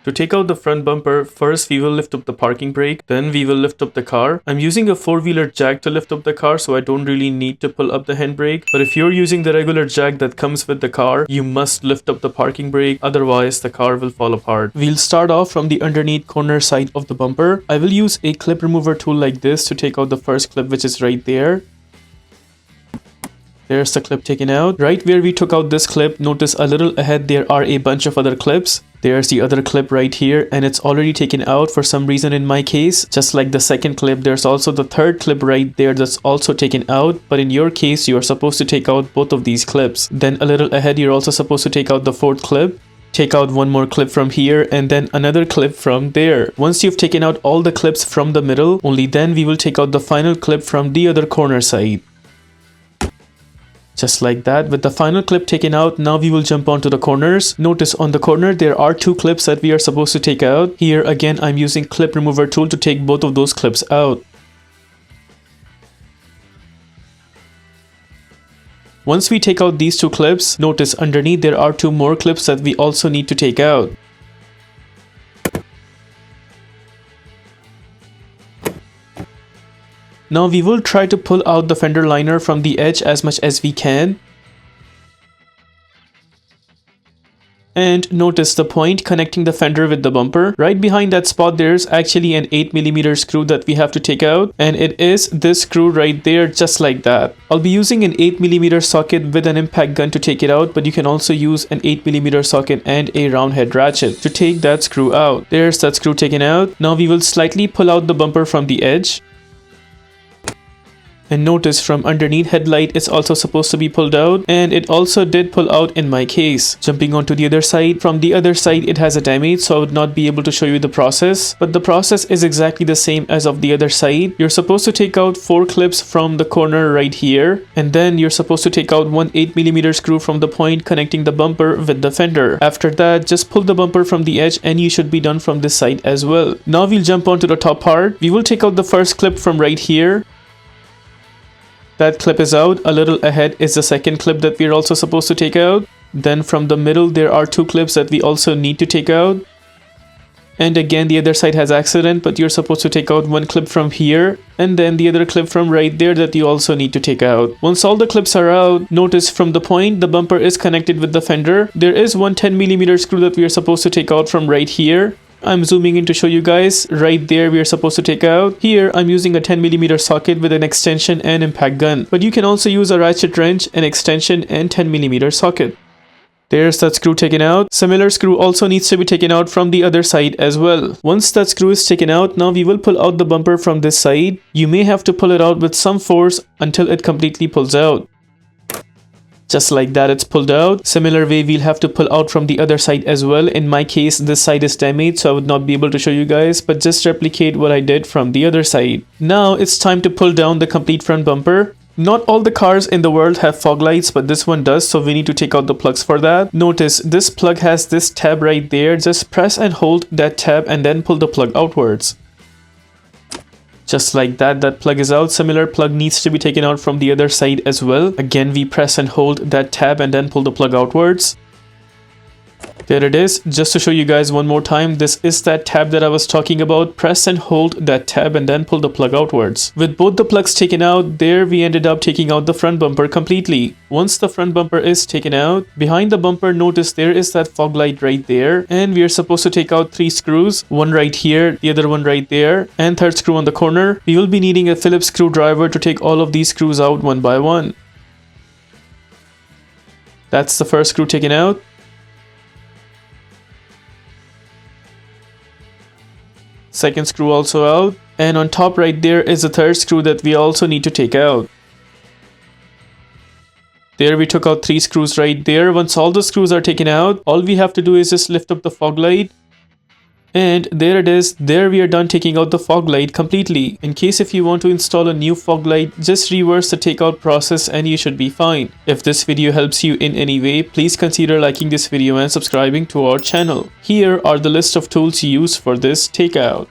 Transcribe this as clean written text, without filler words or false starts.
To take out the front bumper, first we will lift up the parking brake, then we will lift up the car. I'm using a 4-wheeler jack to lift up the car, so I don't really need to pull up the handbrake. But if you're using the regular jack that comes with the car, you must lift up the parking brake, otherwise the car will fall apart. We'll start off from the underneath corner side of the bumper. I will use a clip remover tool like this to take out the first clip, which is right there. There's the clip taken out. Right where we took out this clip, notice a little ahead there are a bunch of other clips. There's the other clip right here and it's already taken out for some reason in my case. Just like the second clip, there's also the third clip right there that's also taken out. But in your case, you're supposed to take out both of these clips. Then a little ahead, you're also supposed to take out the fourth clip. Take out one more clip from here and then another clip from there. Once you've taken out all the clips from the middle, only then we will take out the final clip from the other corner side. Just like that. With the final clip taken out, now we will jump onto the corners. Notice on the corner there are two clips that we are supposed to take out. Here again I'm using clip remover tool to take both of those clips out. Once we take out these two clips, notice underneath there are two more clips that we also need to take out. Now we will try to pull out the fender liner from the edge as much as we can. And notice the point connecting the fender with the bumper. Right behind that spot there's actually an 8mm screw that we have to take out. And it is this screw right there, just like that. I'll be using an 8mm socket with an impact gun to take it out, but you can also use an 8mm socket and a round head ratchet to take that screw out. There's that screw taken out. Now we will slightly pull out the bumper from the edge. And notice from underneath headlight it's also supposed to be pulled out, and it also did pull out in my case. Jumping onto the other side, from the other side it has a damage, so I would not be able to show you the process, but the process is exactly the same as of the other side. You're supposed to take out 4 clips from the corner right here, and then you're supposed to take out one 8mm screw from the point connecting the bumper with the fender. After that, just pull the bumper from the edge and you should be done from this side as well. Now we'll jump onto the top part. We will take out the first clip from right here. That clip is out. A little ahead is the second clip that we're also supposed to take out. Then from the middle there are 2 clips that we also need to take out. And again the other side has accident, but you're supposed to take out one clip from here and then the other clip from right there that you also need to take out. Once all the clips are out, notice from the point the bumper is connected with the fender. There is one 10mm screw that we are supposed to take out from right here. I'm zooming in to show you guys. Right there we are supposed to take out. Here I'm using a 10mm socket with an extension and impact gun, but you can also use a ratchet wrench, an extension and 10mm socket. There's that screw taken out. Similar screw also needs to be taken out from the other side as well. Once that screw is taken out, now we will pull out the bumper from this side. You may have to pull it out with some force until it completely pulls out. Just like that, it's pulled out. Similar way we'll have to pull out from the other side as well. In my case this side is damaged, so I would not be able to show you guys, but just replicate what I did from the other side. Now it's time to pull down the complete front bumper. Not all the cars in the world have fog lights, but this one does, so we need to take out the plugs for that. Notice this plug has this tab right there. Just press and hold that tab and then pull the plug outwards. Just like that, that plug is out. Similar plug needs to be taken out from the other side as well. Again, we press and hold that tab and then pull the plug outwards. There it is. Just to show you guys one more time, this is that tab that I was talking about. Press and hold that tab and then pull the plug outwards. With both the plugs taken out, there we ended up taking out the front bumper completely. Once the front bumper is taken out, behind the bumper, notice there is that fog light right there, and we are supposed to take out 3 screws. One right here, the other one right there, and third screw on the corner. We will be needing a Phillips screwdriver to take all of these screws out one by one. That's the first screw taken out. Second screw also out, and on top right there is the third screw that we also need to take out. There we took out 3 screws right there. Once all the screws are taken out, all we have to do is just lift up the fog light. And there it is. There we are done taking out the fog light completely. In case if you want to install a new fog light, just reverse the takeout process and you should be fine. If this video helps you in any way, please consider liking this video and subscribing to our channel. Here are the list of tools used for this takeout.